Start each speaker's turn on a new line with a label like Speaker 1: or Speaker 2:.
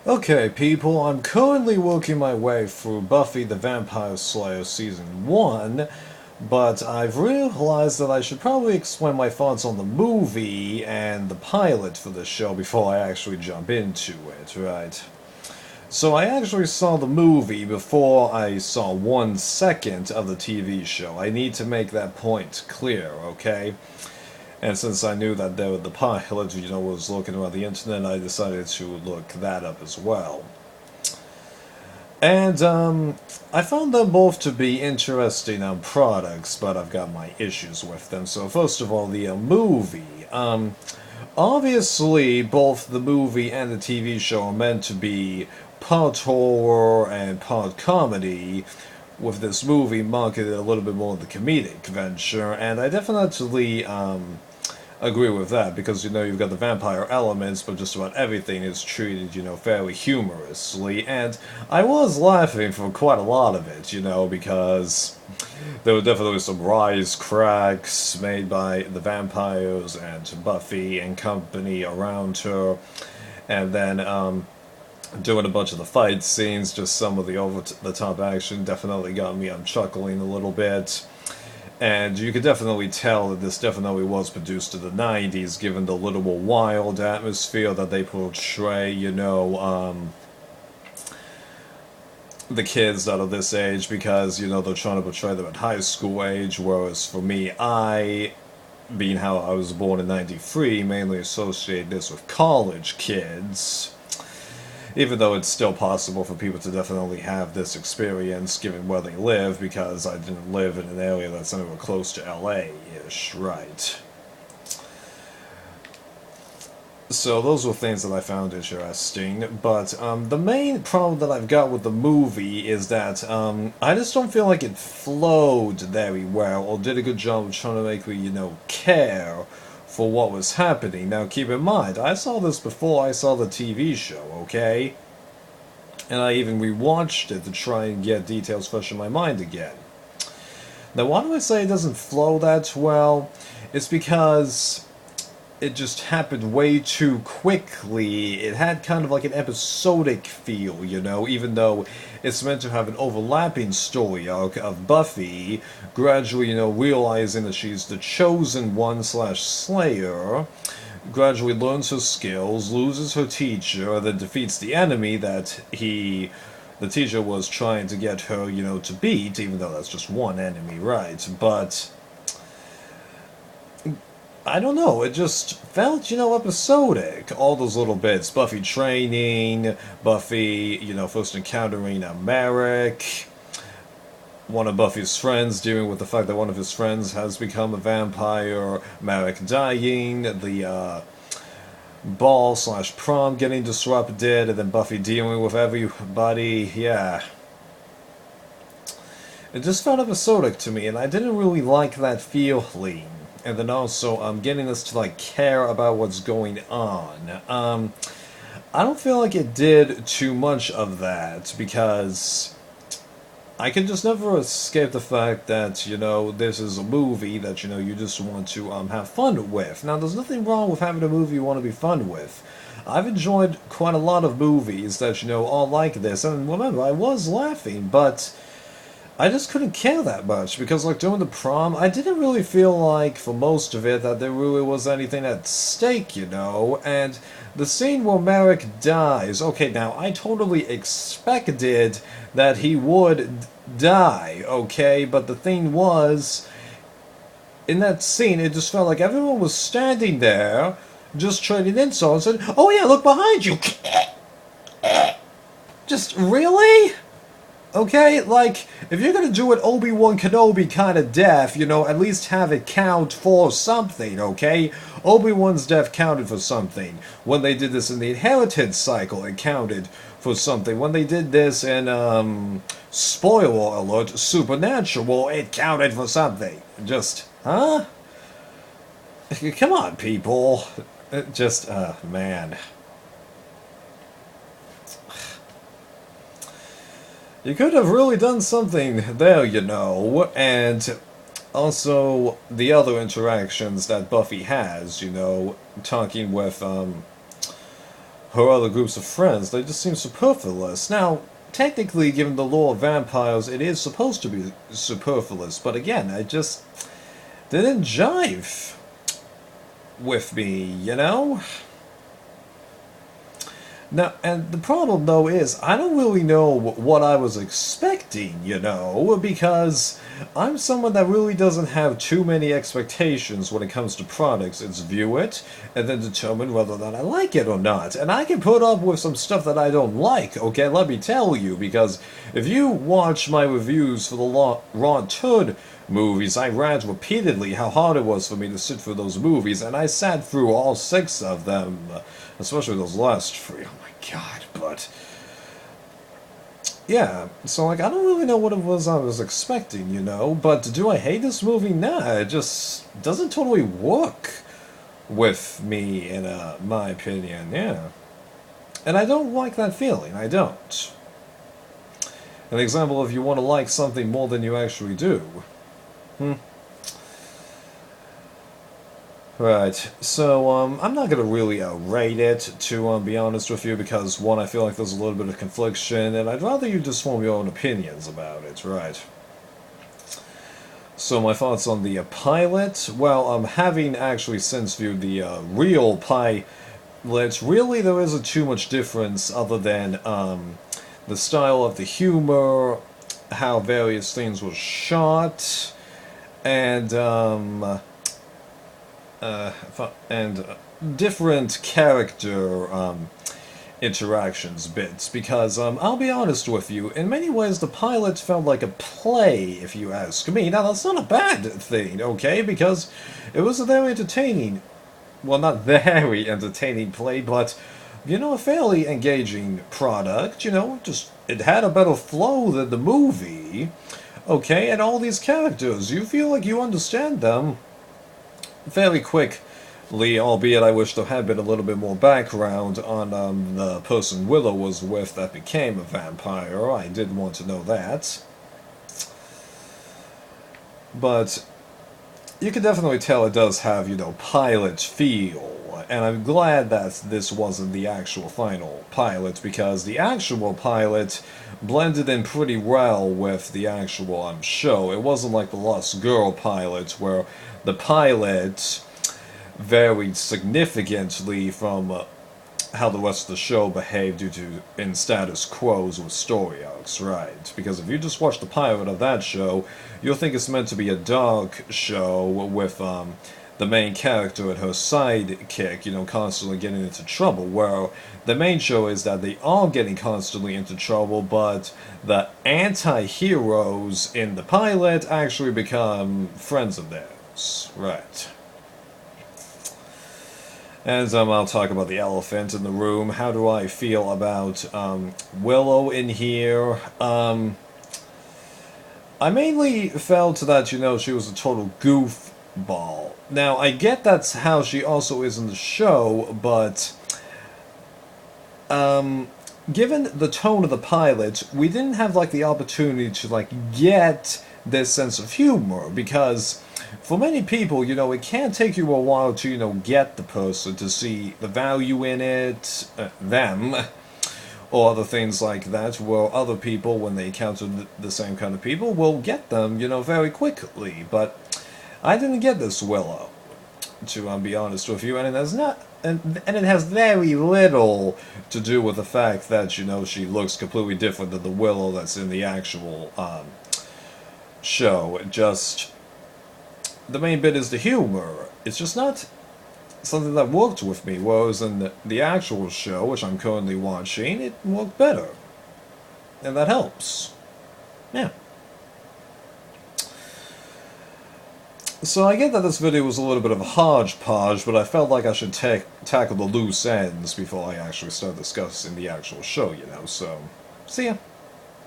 Speaker 1: Okay, people, I'm currently working my way through Buffy the Vampire Slayer Season 1, but I've realized that I should probably explain my thoughts on the movie and the pilot for the show before I actually jump into it, right? So I actually saw the movie before I saw 1 second of the TV show. I need to make that point clear, okay? And since I knew that the pilot, was looking around the internet, I decided to look that up as well. And I found them both to be interesting products, but I've got my issues with them. So first of all, the movie. Obviously, both the movie and the TV show are meant to be part horror and part comedy, with this movie marketed a little bit more the comedic venture, and I definitely agree with that because you've got the vampire elements, but just about everything is treated fairly humorously, and I was laughing for quite a lot of it, because there were definitely some wisecracks made by the vampires and Buffy and company around her, and then doing a bunch of the fight scenes, just some of the over-the-top action definitely got me chuckling a little bit. And you could definitely tell that this definitely was produced in the 90s, given the little wild atmosphere that they portray, the kids that are this age, because, they're trying to portray them at high school age, whereas for me, being how I was born in 93, mainly associate this with college kids, even though it's still possible for people to definitely have this experience given where they live, because I didn't live in an area that's anywhere close to LA-ish, right? So those were things that I found interesting, but the main problem that I've got with the movie is that I just don't feel like it flowed very well, or did a good job of trying to make me, care for what was happening. Now keep in mind, I saw this before I saw the TV show, okay? And I even rewatched it to try and get details fresh in my mind again. Now why do I say it doesn't flow that well? It's because it just happened way too quickly. It had kind of like an episodic feel, even though it's meant to have an overlapping story arc of Buffy gradually, realizing that she's the chosen one slash Slayer, gradually learns her skills, loses her teacher, and then defeats the enemy that the teacher was trying to get her, to beat, even though that's just one enemy, right? But I don't know, it just felt, episodic. All those little bits. Buffy training, Buffy, first encountering Merrick, one of Buffy's friends dealing with the fact that one of his friends has become a vampire, Merrick dying, the ball slash prom getting disrupted, and then Buffy dealing with everybody, yeah. It just felt episodic to me, and I didn't really like that feeling. And then also, getting us to, care about what's going on. I don't feel like it did too much of that, because I can just never escape the fact that, this is a movie that, you just want to have fun with. Now, there's nothing wrong with having a movie you want to be fun with. I've enjoyed quite a lot of movies that, all like this, and remember, I was laughing, but I just couldn't care that much, because, during the prom, I didn't really feel like, for most of it, that there really was anything at stake, and the scene where Merrick dies, okay, now, I totally expected that he would die, okay, but the thing was, in that scene, it just felt like everyone was standing there, just trading insults, and, oh yeah, look behind you! Just, really? Okay, if you're gonna do an Obi-Wan Kenobi kind of death, at least have it count for something, okay? Obi-Wan's death counted for something. When they did this in the Inheritance cycle, it counted for something. When they did this in, spoiler alert, Supernatural, it counted for something. Just, huh? Come on, people. Just, man. You could have really done something there, and also the other interactions that Buffy has, talking with, her other groups of friends, they just seem superfluous. Now, technically, given the lore of vampires, it is supposed to be superfluous, but again, I just didn't jive with me, you know? Now, and the problem, though, is I don't really know what I was expecting, you know, because I'm someone that really doesn't have too many expectations when it comes to products. It's view it, and then determine whether or not I like it or not. And I can put up with some stuff that I don't like, okay, let me tell you, because if you watch my reviews for the Raw Turd movies, I rant repeatedly how hard it was for me to sit through those movies, and I sat through all 6 of them, especially those last 3. Oh my god, but yeah, so like I don't really know what it was I was expecting, you know, but do I hate this movie? Nah, it just doesn't totally work with me in my opinion, yeah. And I don't like that feeling, I don't. An example of you want to like something more than you actually do. Right, so I'm not gonna really rate it, to be honest with you, because one, I feel like there's a little bit of confliction, and I'd rather you just form your own opinions about it, right? So my thoughts on the pilot, well, having actually since viewed the real pilot, really there isn't too much difference other than the style of the humor, how various things were shot, and different character interactions bits, because I'll be honest with you, in many ways the pilot felt like a play, if you ask me. Now that's not a bad thing, okay, because it was a very entertaining, well, not very entertaining play, but you know, a fairly engaging product, you know, just it had a better flow than the movie, okay, and all these characters, you feel like you understand them very quickly, albeit I wish there had been a little bit more background on the person Willow was with that became a vampire. I did want to know that. But you can definitely tell it does have, you know, pilot feel, and I'm glad that this wasn't the actual final pilot, because the actual pilot blended in pretty well with the actual show. It wasn't like the Lost Girl pilot, where the pilot varied significantly from how the rest of the show behaved due to in status quos with story arcs, right? Because if you just watch the pilot of that show, you'll think it's meant to be a dark show with the main character and her sidekick, you know, constantly getting into trouble, where the main show is that they are getting constantly into trouble, but the anti-heroes in the pilot actually become friends of theirs. Right. And I'll talk about the elephant in the room. How do I feel about Willow in here? I mainly felt that, you know, she was a total goofball. Now, I get that's how she also is in the show, but given the tone of the pilot, we didn't have, like, the opportunity to, like, get this sense of humor, because for many people, you know, it can take you a while to, you know, get the person, to see the value in it, them, or other things like that, where other people, when they encounter the same kind of people, will get them, you know, very quickly. But I didn't get this Willow, to be honest with you, and it has not, and it has very little to do with the fact that, you know, she looks completely different than the Willow that's in the actual show. It just, the main bit is the humor. It's just not something that worked with me, whereas in the actual show, which I'm currently watching, it worked better. And that helps. Yeah. So I get that this video was a little bit of a hodgepodge, but I felt like I should tackle the loose ends before I actually start discussing the actual show, you know, so see ya.